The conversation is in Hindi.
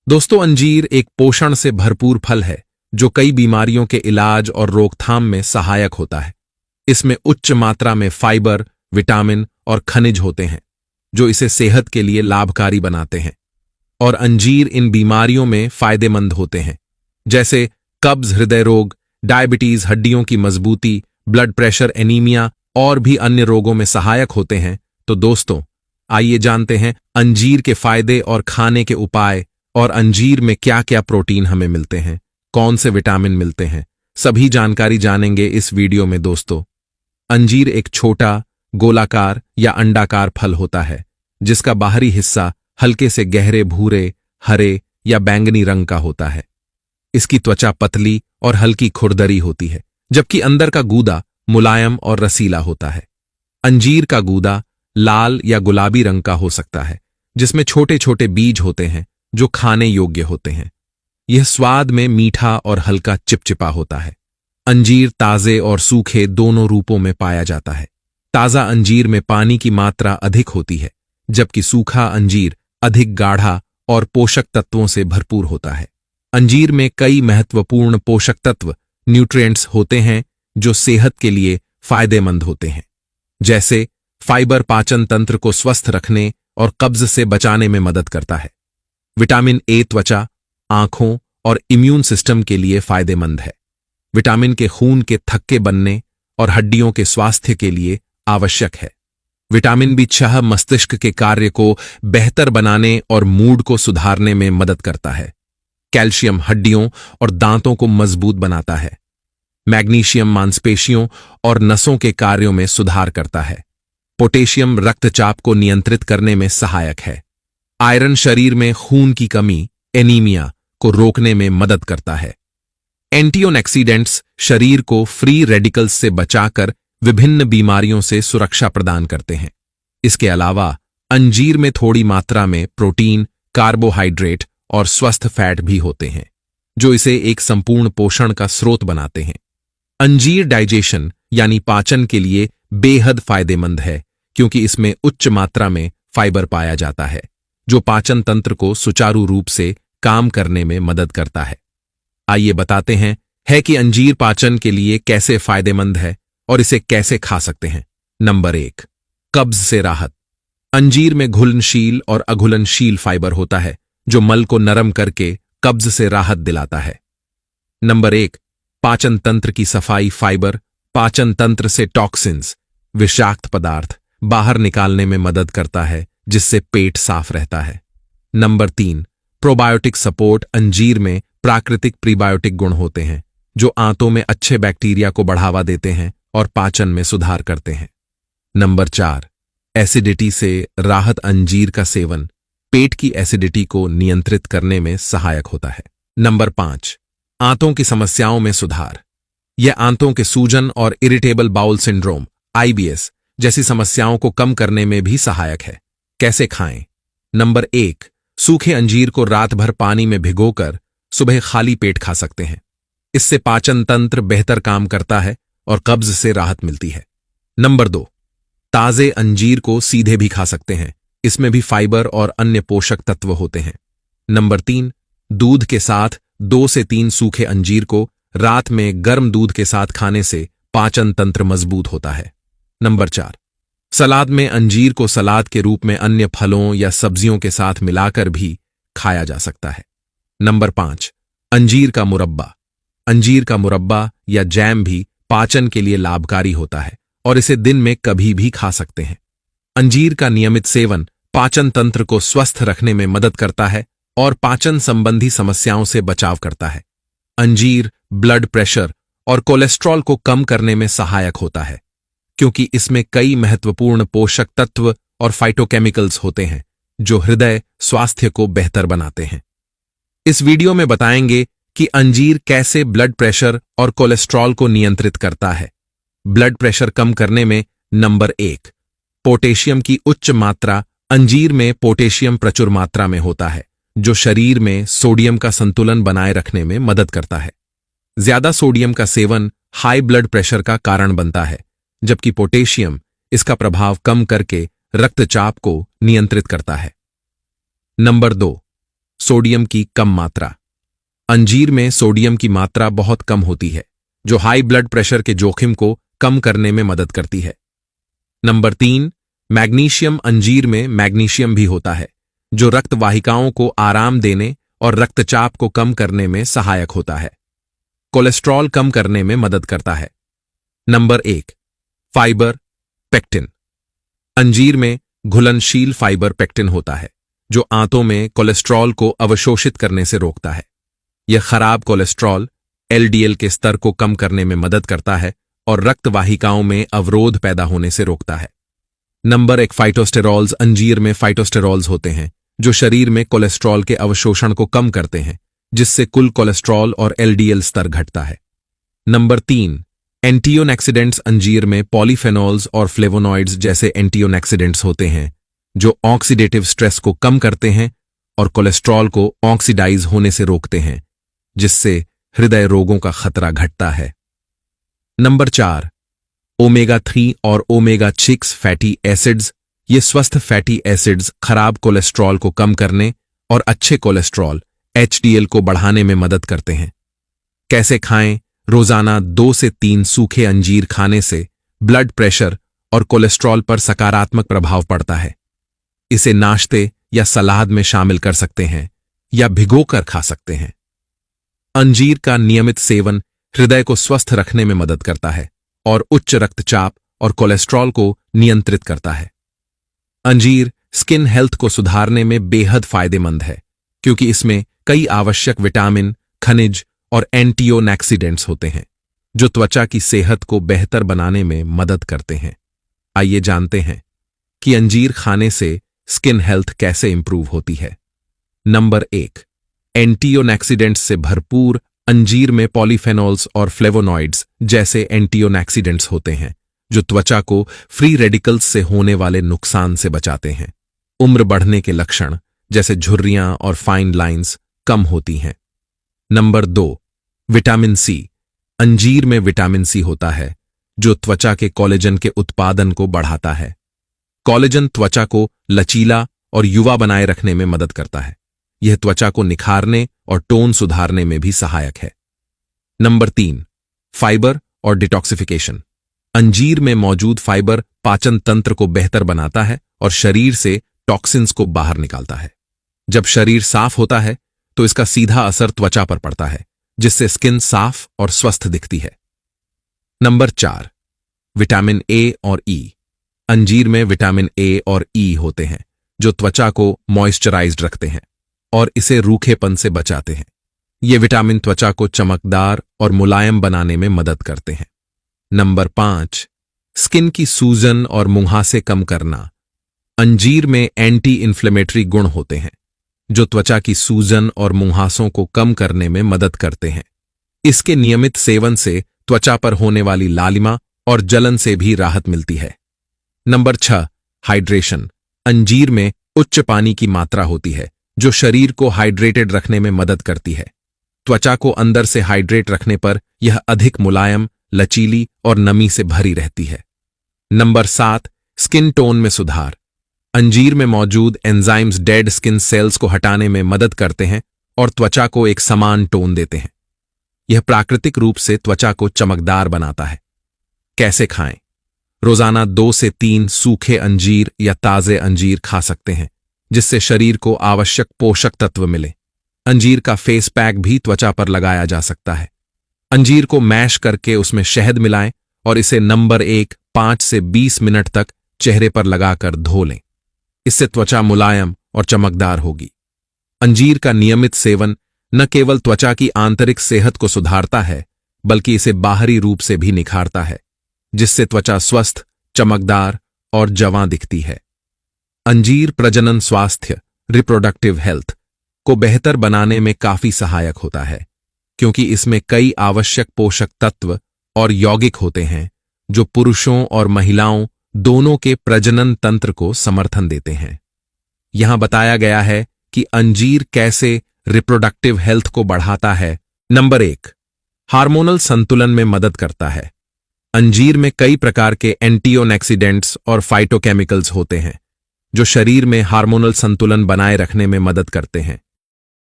दोस्तों, अंजीर एक पोषण से भरपूर फल है जो कई बीमारियों के इलाज और रोकथाम में सहायक होता है। इसमें उच्च मात्रा में फाइबर, विटामिन और खनिज होते हैं जो इसे सेहत के लिए लाभकारी बनाते हैं। और अंजीर इन बीमारियों में फायदेमंद होते हैं जैसे कब्ज, हृदय रोग, डायबिटीज, हड्डियों की मजबूती, ब्लड प्रेशर, एनीमिया और भी अन्य रोगों में सहायक होते हैं। तो दोस्तों, आइए जानते हैं अंजीर के फायदे और खाने के उपाय, और अंजीर में क्या क्या प्रोटीन हमें मिलते हैं, कौन से विटामिन मिलते हैं, सभी जानकारी जानेंगे इस वीडियो में। दोस्तों, अंजीर एक छोटा, गोलाकार या अंडाकार फल होता है जिसका बाहरी हिस्सा हल्के से गहरे भूरे, हरे या बैंगनी रंग का होता है। इसकी त्वचा पतली और हल्की खुरदरी होती है, जबकि अंदर का गूदा मुलायम और रसीला होता है। अंजीर का गूदा लाल या गुलाबी रंग का हो सकता है, जिसमें छोटे छोटे बीज होते हैं जो खाने योग्य होते हैं। यह स्वाद में मीठा और हल्का चिपचिपा होता है। अंजीर ताजे और सूखे दोनों रूपों में पाया जाता है। ताजा अंजीर में पानी की मात्रा अधिक होती है, जबकि सूखा अंजीर अधिक गाढ़ा और पोषक तत्वों से भरपूर होता है। अंजीर में कई महत्वपूर्ण पोषक तत्व, न्यूट्रिएंट्स होते हैं जो सेहत के लिए फायदेमंद होते हैं। जैसे फाइबर पाचन तंत्र को स्वस्थ रखने और कब्ज से बचाने में मदद करता है। विटामिन ए त्वचा, आंखों और इम्यून सिस्टम के लिए फायदेमंद है। विटामिन के खून के थक्के बनने और हड्डियों के स्वास्थ्य के लिए आवश्यक है। विटामिन बी6 मस्तिष्क के कार्य को बेहतर बनाने और मूड को सुधारने में मदद करता है। कैल्शियम हड्डियों और दांतों को मजबूत बनाता है। मैग्नीशियम मांसपेशियों और नसों के कार्यों में सुधार करता है। पोटेशियम रक्तचाप को नियंत्रित करने में सहायक है। आयरन शरीर में खून की कमी, एनीमिया को रोकने में मदद करता है। एंटीऑक्सीडेंट्स शरीर को फ्री रेडिकल्स से बचाकर विभिन्न बीमारियों से सुरक्षा प्रदान करते हैं। इसके अलावा अंजीर में थोड़ी मात्रा में प्रोटीन, कार्बोहाइड्रेट और स्वस्थ फैट भी होते हैं जो इसे एक संपूर्ण पोषण का स्रोत बनाते हैं। अंजीर डाइजेशन यानी पाचन के लिए बेहद फायदेमंद है, क्योंकि इसमें उच्च मात्रा में फाइबर पाया जाता है जो पाचन तंत्र को सुचारू रूप से काम करने में मदद करता है। आइए बताते हैं कि अंजीर पाचन के लिए कैसे फायदेमंद है और इसे कैसे खा सकते हैं। नंबर 1, कब्ज से राहत। अंजीर में घुलनशील और अघुलनशील फाइबर होता है जो मल को नरम करके कब्ज से राहत दिलाता है। नंबर 1, पाचन तंत्र की सफाई। फाइबर पाचन तंत्र से टॉक्सिन्स, विषाक्त पदार्थ बाहर निकालने में मदद करता है, जिससे पेट साफ रहता है। Number 3, probiotic support. अंजीर में प्राकृतिक प्रीबायोटिक गुण होते हैं जो आंतों में अच्छे बैक्टीरिया को बढ़ावा देते हैं और पाचन में सुधार करते हैं। नंबर 4, एसिडिटी से राहत। अंजीर का सेवन पेट की एसिडिटी को नियंत्रित करने में सहायक होता है। नंबर 5, आंतों की समस्याओं में सुधार। यह आंतों के सूजन और इरिटेबल बाउल सिंड्रोम (IBS) जैसी समस्याओं को कम करने में भी सहायक है। कैसे खाएं? नंबर 1, सूखे अंजीर को रात भर पानी में भिगोकर सुबह खाली पेट खा सकते हैं। इससे पाचन तंत्र बेहतर काम करता है और कब्ज से राहत मिलती है। नंबर 2, ताजे अंजीर को सीधे भी खा सकते हैं। इसमें भी फाइबर और अन्य पोषक तत्व होते हैं। नंबर 3, दूध के साथ 2 से 3 सूखे अंजीर को रात में गर्म दूध के साथ खाने से पाचन तंत्र मजबूत होता है। नंबर 4, सलाद में अंजीर को सलाद के रूप में अन्य फलों या सब्जियों के साथ मिलाकर भी खाया जा सकता है। नंबर 5, अंजीर का मुरब्बा। अंजीर का मुरब्बा या जैम भी पाचन के लिए लाभकारी होता है और इसे दिन में कभी भी खा सकते हैं। अंजीर का नियमित सेवन पाचन तंत्र को स्वस्थ रखने में मदद करता है और पाचन संबंधी समस्याओं से बचाव करता है। अंजीर ब्लड प्रेशर और कोलेस्ट्रॉल को कम करने में सहायक होता है, क्योंकि इसमें कई महत्वपूर्ण पोषक तत्व और फाइटोकेमिकल्स होते हैं जो हृदय स्वास्थ्य को बेहतर बनाते हैं। इस वीडियो में बताएंगे कि अंजीर कैसे ब्लड प्रेशर और कोलेस्ट्रॉल को नियंत्रित करता है। ब्लड प्रेशर कम करने में नंबर 1, पोटेशियम की उच्च मात्रा। अंजीर में पोटेशियम प्रचुर मात्रा में होता है जो शरीर में सोडियम का संतुलन बनाए रखने में मदद करता है। ज्यादा सोडियम का सेवन हाई ब्लड प्रेशर का कारण बनता है, जबकि पोटेशियम इसका प्रभाव कम करके रक्तचाप को नियंत्रित करता है। नंबर 2, सोडियम की कम मात्रा। अंजीर में सोडियम की मात्रा बहुत कम होती है, जो हाई ब्लड प्रेशर के जोखिम को कम करने में मदद करती है। Number 3, magnesium. अंजीर में मैग्नीशियम भी होता है, जो रक्त वाहिकाओं को आराम देने और रक्तचाप को कम करने में सहायक होता है। कोलेस्ट्रॉल कम करने में मदद करता है। Number 1, fibre, pectin. अंजीर में घुलनशील फाइबर पेक्टिन होता है, जो आंतों में कोलेस्ट्रॉल को अवशोषित करने से रोकता है। यह खराब कोलेस्ट्रॉल एलडीएल के स्तर को कम करने में मदद करता है और रक्त वाहिकाओं में अवरोध पैदा होने से रोकता है। नंबर 1, फाइटोस्टेरॉल्स। अंजीर में फाइटोस्टेरॉल्स होते हैं, जो शरीर में कोलेस्ट्रॉल के अवशोषण को कम करते हैं, जिससे कुल कोलेस्ट्रॉल और एलडीएल स्तर घटता है। नंबर 3, एंटीओक्सिडेंट्स। अंजीर में पॉलीफेनॉल्स और फ्लेवोनॉइड्स जैसे एंटीओक्सिडेंट्स होते हैं, जो ऑक्सीडेटिव स्ट्रेस को कम करते हैं और कोलेस्ट्रॉल को ऑक्सीडाइज होने से रोकते हैं, जिससे हृदय रोगों का खतरा घटता है। नंबर 4, ओमेगा 3 और ओमेगा 6 फैटी एसिड्स। ये स्वस्थ फैटी एसिड्स खराब कोलेस्ट्रॉल को कम करने और अच्छे कोलेस्ट्रॉल एचडीएल को बढ़ाने में मदद करते हैं। कैसे खाएं? रोजाना 2 से 3 सूखे अंजीर खाने से ब्लड प्रेशर और कोलेस्ट्रॉल पर सकारात्मक प्रभाव पड़ता है। इसे नाश्ते या सलाद में शामिल कर सकते हैं या भिगोकर खा सकते हैं। अंजीर का नियमित सेवन हृदय को स्वस्थ रखने में मदद करता है और उच्च रक्तचाप और कोलेस्ट्रॉल को नियंत्रित करता है। अंजीर स्किन हेल्थ को सुधारने में बेहद फायदेमंद है, क्योंकि इसमें कई आवश्यक विटामिन, खनिज और एंटीओक्सिडेंट्स होते हैं, जो त्वचा की सेहत को बेहतर बनाने में मदद करते हैं। आइए जानते हैं कि अंजीर खाने से स्किन हेल्थ कैसे इंप्रूव होती है। नंबर 1, एंटीओक्सिडेंट्स से भरपूर। अंजीर में पॉलीफेनॉल्स और फ्लेवोनॉइड्स जैसे एंटीओक्सिडेंट्स होते हैं, जो त्वचा को फ्री रेडिकल्स से होने वाले नुकसान से बचाते हैं। उम्र बढ़ने के लक्षण जैसे झुर्रियां और फाइन लाइंस कम होती हैं। Number 2, vitamin C. अंजीर में विटामिन सी होता है, जो त्वचा के कोलेजन के उत्पादन को बढ़ाता है। कोलेजन त्वचा को लचीला और युवा बनाए रखने में मदद करता है। यह त्वचा को निखारने और टोन सुधारने में भी सहायक है। नंबर 3, फाइबर और डिटॉक्सिफिकेशन। अंजीर में मौजूद फाइबर पाचन तंत्र को बेहतर बनाता है और शरीर से टॉक्सिन्स को बाहर निकालता है। जब शरीर साफ होता है तो इसका सीधा असर त्वचा पर पड़ता है, जिससे स्किन साफ और स्वस्थ दिखती है। नंबर 4, विटामिन ए और ई। अंजीर में विटामिन ए और ई होते हैं, जो त्वचा को मॉइस्चराइज्ड रखते हैं और इसे रूखेपन से बचाते हैं। ये विटामिन त्वचा को चमकदार और मुलायम बनाने में मदद करते हैं। नंबर 5, स्किन की सूजन और मुहासे कम करना। अंजीर में एंटी इन्फ्लेमेटरी गुण होते हैं, जो त्वचा की सूजन और मुहासों को कम करने में मदद करते हैं। इसके नियमित सेवन से त्वचा पर होने वाली लालिमा और जलन से भी राहत मिलती है। Number 6, hydration. अंजीर में उच्च पानी की मात्रा होती है, जो शरीर को हाइड्रेटेड रखने में मदद करती है। त्वचा को अंदर से हाइड्रेट रखने पर यह अधिक मुलायम, लचीली और नमी से भरी रहती है। नंबर 7, स्किन टोन में सुधार। अंजीर में मौजूद एंजाइम्स डेड स्किन सेल्स को हटाने में मदद करते हैं और त्वचा को एक समान टोन देते हैं। यह प्राकृतिक रूप से त्वचा को चमकदार बनाता है। कैसे खाएं? रोजाना 2 से 3 सूखे अंजीर या ताजे अंजीर खा सकते हैं, जिससे शरीर को आवश्यक पोषक तत्व मिले। अंजीर का फेस पैक भी त्वचा पर लगाया जा सकता है। अंजीर को मैश करके उसमें शहद मिलाएं और इसे नंबर 1 5 से 20 मिनट तक चेहरे पर लगाकर धो लें। इससे त्वचा मुलायम और चमकदार होगी। अंजीर का नियमित सेवन न केवल त्वचा की आंतरिक सेहत को सुधारता है, बल्कि इसे बाहरी रूप से भी निखारता है, जिससे त्वचा स्वस्थ, चमकदार और जवां दिखती है। अंजीर प्रजनन स्वास्थ्य, रिप्रोडक्टिव हेल्थ को बेहतर बनाने में काफी सहायक होता है, क्योंकि इसमें कई आवश्यक पोषक तत्व और यौगिक होते हैं, जो पुरुषों और महिलाओं दोनों के प्रजनन तंत्र को समर्थन देते हैं। यहां बताया गया है कि अंजीर कैसे रिप्रोडक्टिव हेल्थ को बढ़ाता है। नंबर 1, हार्मोनल संतुलन में मदद करता है। अंजीर में कई प्रकार के एंटीओक्सिडेंट्स और फाइटोकेमिकल्स होते हैं, जो शरीर में हार्मोनल संतुलन बनाए रखने में मदद करते हैं।